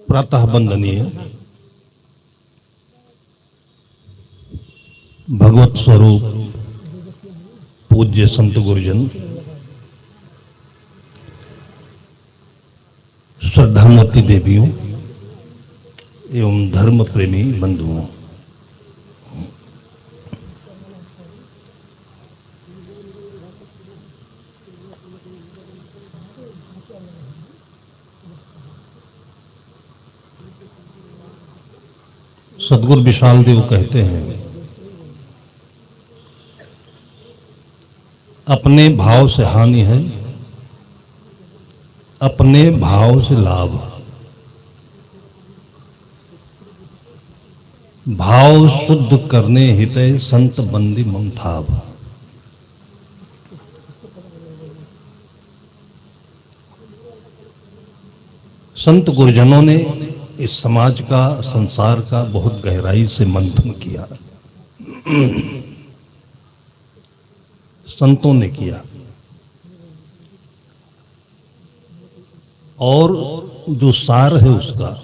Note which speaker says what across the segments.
Speaker 1: प्रातः वंदनीय भगवत स्वरूप पूज्य संत गुरुजन, श्रद्धामती देवियों एवं धर्म प्रेमी बंधुओं, सद्गुरु विशाल देव कहते हैं, अपने भाव से हानि है, अपने भाव से लाभ। भाव शुद्ध करने हितै संत बंदी ममथाभ। संत गुरुजनों ने इस समाज का, संसार का बहुत गहराई से मंथन किया, संतों ने किया, और जो सार है उसका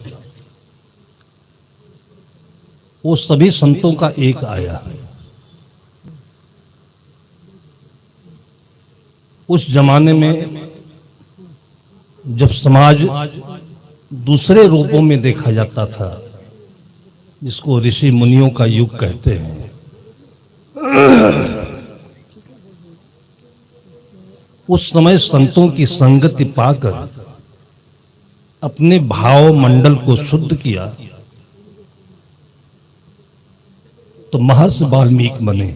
Speaker 1: वो सभी संतों का एक आया है। उस जमाने में जब समाज दूसरे रूपों में देखा जाता था, जिसको ऋषि मुनियों का युग कहते हैं, उस समय संतों की संगति पाकर अपने भाव मंडल को शुद्ध किया तो महर्षि वाल्मीकि बने।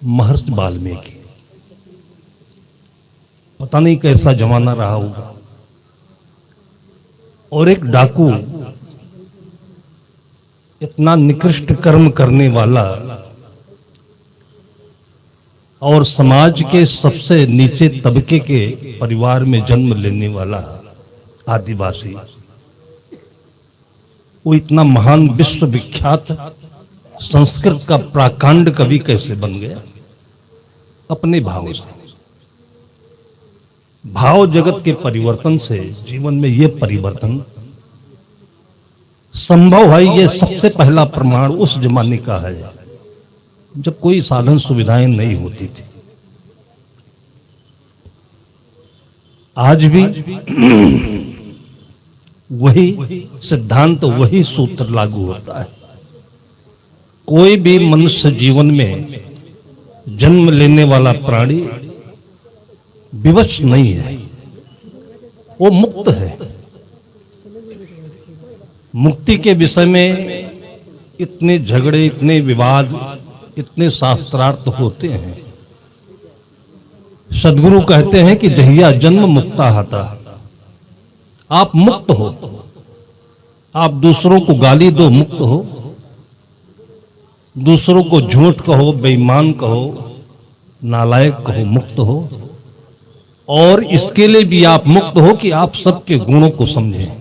Speaker 1: महर्षि वाल्मीकि, पता नहीं कैसा जमाना रहा होगा, और एक डाकू, इतना निकृष्ट कर्म करने वाला और समाज के सबसे नीचे तबके के परिवार में जन्म लेने वाला आदिवासी, वो इतना महान विश्व विख्यात संस्कृत का प्राकांड कवि कैसे बन गया? अपने भाव से। भाव जगत के परिवर्तन से जीवन में ये परिवर्तन संभव है। ये सबसे पहला प्रमाण उस जमाने का है जब कोई साधन सुविधाएं नहीं होती थी। आज भी वही सिद्धांत, वही सूत्र लागू होता है। कोई भी मनुष्य जीवन में जन्म लेने वाला प्राणी विवश नहीं है, वो मुक्त है। मुक्ति के विषय में इतने झगड़े, इतने विवाद, इतने शास्त्रार्थ होते हैं। सद्गुरु कहते हैं कि जहिया जन्म मुक्ता हता, आप मुक्त हो। आप दूसरों को गाली दो, मुक्त हो। दूसरों को झूठ कहो, बेईमान कहो, नालायक कहो, मुक्त हो। और इसके लिए भी आप मुक्त हो कि आप सबके गुणों को समझें।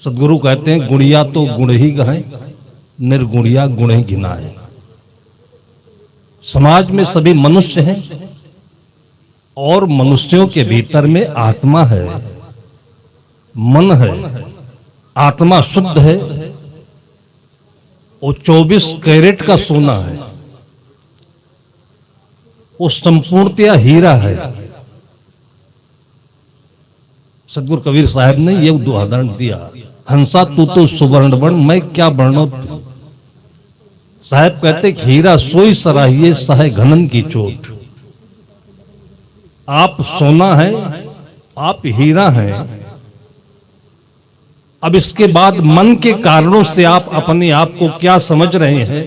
Speaker 1: सद्गुरु कहते हैं, गुणिया तो गुण ही गहे, निर्गुणिया गुण ही गिनाए। समाज में सभी मनुष्य हैं और मनुष्यों के भीतर में आत्मा है, मन है। आत्मा शुद्ध है, वो 24 कैरेट का सोना है, वो संपूर्णतया हीरा है। सद्गुरु कबीर साहब ने यह उदाहरण दिया, हंसा तू तो सुवर्ण वर्ण, मैं क्या वर्णो। साहब कहते कि हीरा सोई सराहिए सहे घनन की चोट। आप सोना है, आप हीरा हैं। अब इसके बाद मन के कारणों से आप अपने आप को क्या समझ रहे हैं,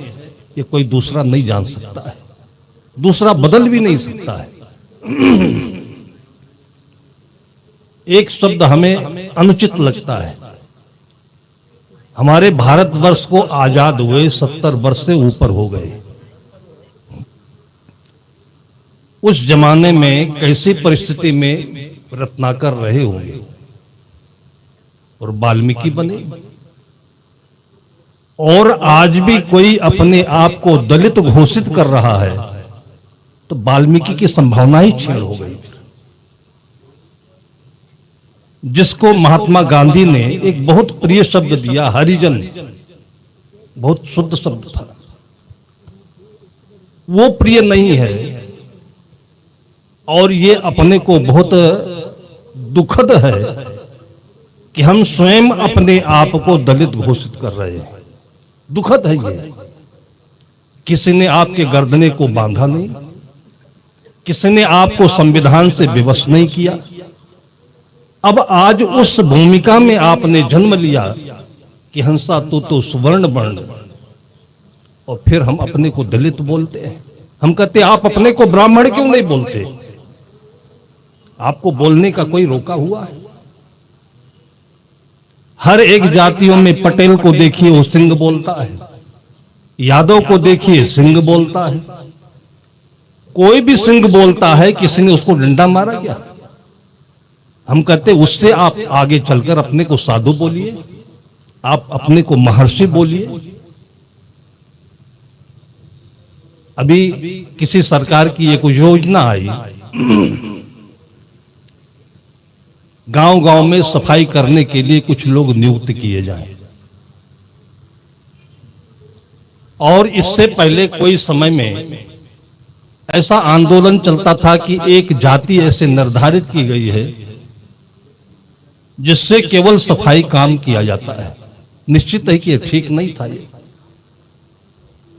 Speaker 1: ये कोई दूसरा नहीं जान सकता है, दूसरा बदल भी नहीं सकता है। एक शब्द हमें अनुचित लगता है। हमारे भारतवर्ष को आजाद हुए 70 वर्ष से ऊपर हो गए। उस जमाने में कैसी परिस्थिति में रत्नाकर रहे होंगे और वाल्मीकि बने। और आज भी कोई अपने आप को दलित घोषित कर रहा है तो वाल्मीकि की संभावना ही छीन हो गई। जिसको महात्मा गांधी ने एक बहुत प्रिय शब्द दिया, हरिजन, बहुत शुद्ध शब्द था, वो प्रिय नहीं है। और ये अपने को बहुत दुखद है कि हम स्वयं अपने आप को दलित घोषित कर रहे हैं। दुखद है ये। किसी ने आपके गर्दने को बांधा नहीं, किसी ने आपको संविधान से विवश नहीं किया। अब आज उस भूमिका में आपने जन्म लिया कि हंसा तू तो सुवर्ण वर्ण, और फिर हम अपने को दलित बोलते हैं। हम कहते आप अपने को ब्राह्मण क्यों नहीं बोलते? आपको बोलने का कोई रोका हुआ है? हर एक जातियों में पटेल को देखिए वो सिंह बोलता है, यादव को देखिए सिंह बोलता है। कोई भी सिंह बोलता है, किसी ने उसको डंडा मारा क्या? हम कहते उससे आप आगे चलकर अपने को साधु बोलिए, आप अपने को महर्षि बोलिए। अभी किसी सरकार की एक योजना आई, गांव-गांव में सफाई करने के लिए कुछ लोग नियुक्त किए जाएं। और इससे पहले कोई समय में ऐसा आंदोलन चलता था कि एक जाति ऐसे निर्धारित की गई है जिससे केवल सफाई काम किया जाता है। निश्चित है कि ये ठीक नहीं था ये,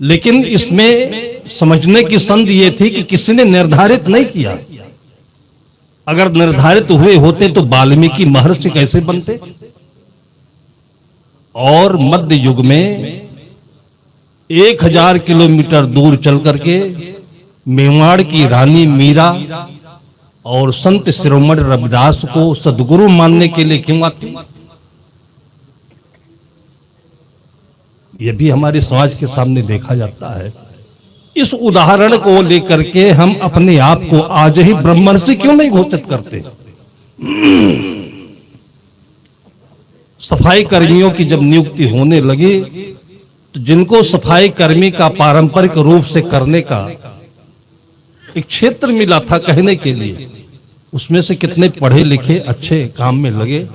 Speaker 1: लेकिन इसमें समझने की संधि ये थी कि किसी ने निर्धारित नहीं किया। अगर निर्धारित हुए होते तो वाल्मीकि महर्षि कैसे बनते? और मध्य युग में 1000 किलोमीटर दूर चल करके मेवाड़ की रानी मीरा और संत शिरोमणि रविदास को सदगुरु मानने के लिए क्यों आती? यह भी हमारे समाज के सामने देखा जाता है। इस उदाहरण को लेकर के हम अपने आप को आज ही ब्रह्मर्षि क्यों नहीं घोषित करते? सफाई कर्मियों की जब नियुक्ति होने लगी तो जिनको सफाई कर्मी का पारंपरिक रूप से करने का एक क्षेत्र मिला था कहने के लिए, उसमें से कितने पढ़े लिखे अच्छे काम में लगे।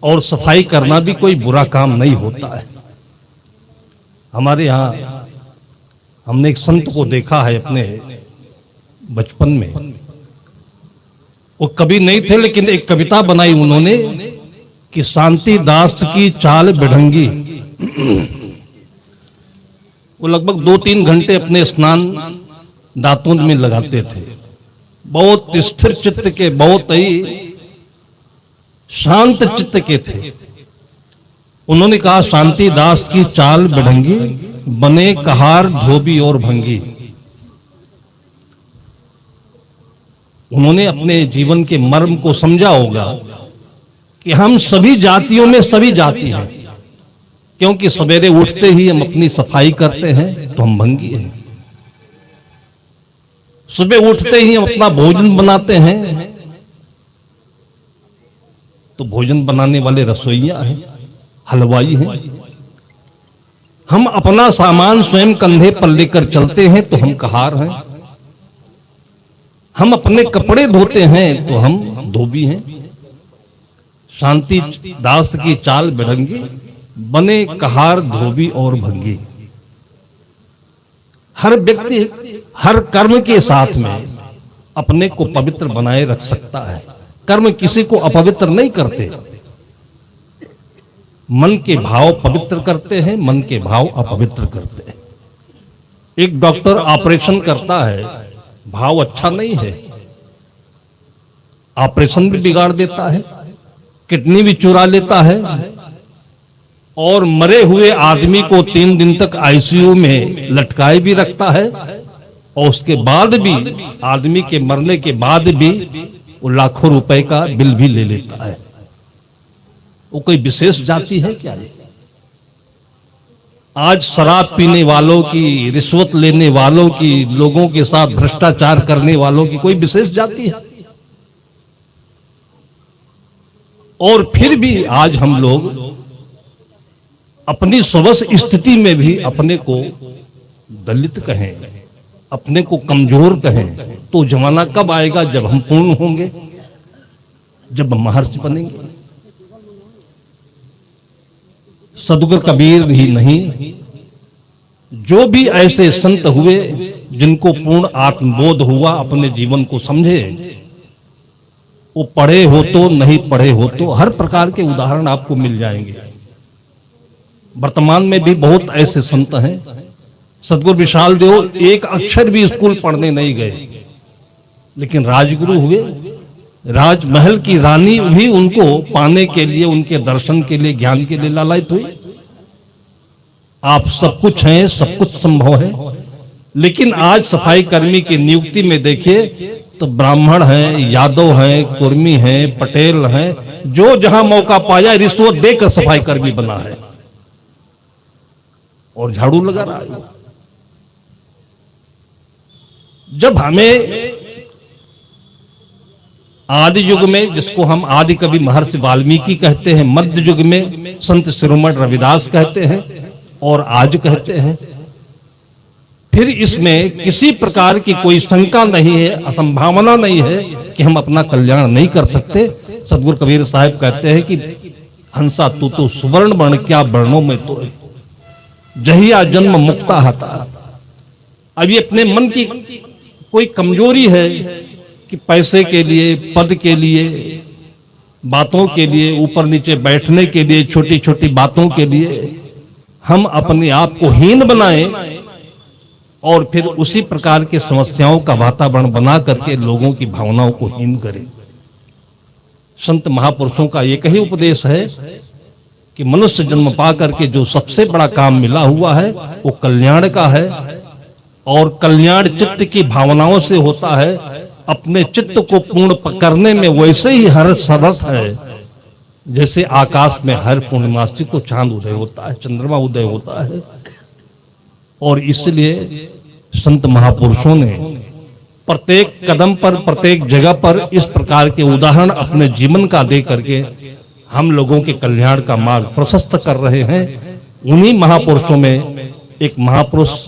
Speaker 1: और सफाई करना भी कोई बुरा काम नहीं होता है। हमारे यहाँ हमने एक संत को देखा है अपने बचपन में, वो कवि नहीं थे लेकिन एक कविता बनाई उन्होंने कि शांति दास की चाल बिढ़ंगी। वो लगभग 2-3 घंटे अपने स्नान दातुन में लगाते थे। बहुत स्थिर चित्त के, बहुत ही शांत चित्त के थे। उन्होंने कहा शांति दास की चाल बिढ़ंगी, बने कहार धोबी और भंगी। उन्होंने अपने जीवन के मर्म को समझा होगा कि हम सभी जातियों में सभी जाति हैं, क्योंकि सवेरे उठते ही हम अपनी सफाई करते हैं तो हम भंगी हैं। सुबह उठते ही हम अपना भोजन बनाते हैं तो भोजन बनाने वाले रसोइया हैं, हलवाई हैं। हम अपना सामान स्वयं कंधे पर लेकर चलते हैं तो हम कहार हैं। हम अपने कपड़े धोते हैं तो हम धोबी हैं। शांति दास की चाल बिढ़ंगी, बने कहार धोबी और भंगी। हर व्यक्ति हर कर्म के साथ में अपने को पवित्र बनाए रख सकता है। कर्म किसी को अपवित्र नहीं करते। मन के भाव पवित्र करते हैं, मन के भाव अपवित्र करते हैं। एक डॉक्टर ऑपरेशन करता है, भाव अच्छा नहीं है, ऑपरेशन भी बिगाड़ देता है, किडनी भी चुरा लेता है, और मरे हुए आदमी को 3 दिन तक आईसीयू में लटकाए भी रखता है। और उसके बाद भी, आदमी के मरने के बाद भी वो लाखों रुपए का बिल भी ले लेता है। वो कोई विशेष जाति है क्या ये? आज शराब पीने वालों की, रिश्वत लेने वालों की, लोगों के साथ भ्रष्टाचार करने वालों की कोई विशेष जाति है? और फिर भी आज हम लोग अपनी स्वस स्थिति में भी अपने को दलित कहें, अपने को कमजोर कहें। तो जमाना कब आएगा जब हम पूर्ण होंगे, जब हम महर्षि बनेंगे? सदगुरु कबीर ही नहीं, जो भी ऐसे संत हुए जिनको पूर्ण आत्मबोध हुआ, अपने जीवन को समझे, वो पढ़े हो तो नहीं पढ़े हो तो हर प्रकार के उदाहरण आपको मिल जाएंगे। वर्तमान में भी बहुत ऐसे संत हैं। सदगुरु विशाल देव एक अक्षर भी स्कूल पढ़ने नहीं गए, लेकिन राजगुरु हुए। राजमहल की रानी भी उनको पाने के लिए, उनके दर्शन के लिए, ज्ञान के लिए लालायित हुई। आप सब कुछ हैं, सब कुछ संभव है, लेकिन आज सफाई कर्मी की नियुक्ति में देखिए तो ब्राह्मण हैं, यादव हैं, कुर्मी हैं, पटेल हैं, जो जहां मौका पाया रिश्वत देकर सफाई कर्मी बना है और झाड़ू लगा रहा है। जब हमें आदि युग में, जिसको हम आदि कवि महर्षि वाल्मीकि कहते हैं, मध्य युग में संत शिरोमणि रविदास कहते हैं और आज कहते हैं, फिर इसमें किसी प्रकार की कोई शंका नहीं है, असंभावना नहीं है कि हम अपना कल्याण नहीं कर सकते। सदगुरु कबीर साहब कहते हैं कि हंसा तू तो सुवर्ण वर्ण क्या वर्णों में तो है, जहिया जन्म मुक्ता हता। अब ये अपने मन की कोई कमजोरी है कि पैसे के लिए, पद के लिए, बातों के लिए, ऊपर नीचे बैठने के लिए, छोटी छोटी बातों के लिए हम अपने आप को हीन बनाएं और फिर उसी प्रकार की समस्याओं का वातावरण बना करके लोगों की भावनाओं को हीन करें। संत महापुरुषों का एक ही उपदेश है कि मनुष्य जन्म पा करके जो सबसे बड़ा काम मिला हुआ है वो कल्याण का है, और कल्याण चित्त की भावनाओं से होता है। अपने चित्त को पूर्ण करने में वैसे ही हर समर्थ है जैसे आकाश में हर पूर्णिमासी को चांद उदय होता है, चंद्रमा उदय होता है। और इसलिए संत महापुरुषों ने प्रत्येक कदम पर, प्रत्येक जगह पर इस प्रकार के उदाहरण अपने जीवन का दे करके हम लोगों के कल्याण का मार्ग प्रशस्त कर रहे हैं। उन्हीं महापुरुषों में एक महापुरुष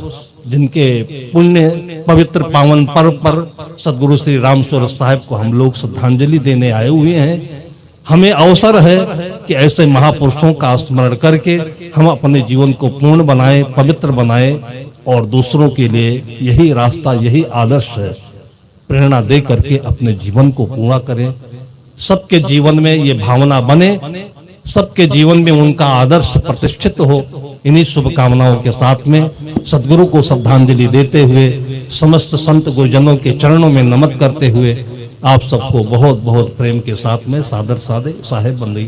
Speaker 1: जिनके पुण्य पवित्र पावन पर्व पर सदगुरु श्री रामस्वरूप साहब को हम लोग श्रद्धांजलि देने आए हुए हैं। हमें अवसर है कि ऐसे महापुरुषों का स्मरण करके हम अपने जीवन को पूर्ण बनाएं, पवित्र बनाएं और दूसरों के लिए यही रास्ता, यही आदर्श है, प्रेरणा दे करके अपने जीवन को पूरा करें। सबके जीवन में ये भावना बने, सबके जीवन में उनका आदर्श प्रतिष्ठित हो। इन्हीं शुभकामनाओं के साथ में सदगुरु को श्रद्धांजलि देते हुए, समस्त संत गुरुजनों के चरणों में नमन करते हुए आप सबको बहुत बहुत प्रेम के साथ में सादर सादे साहेब बंदगी।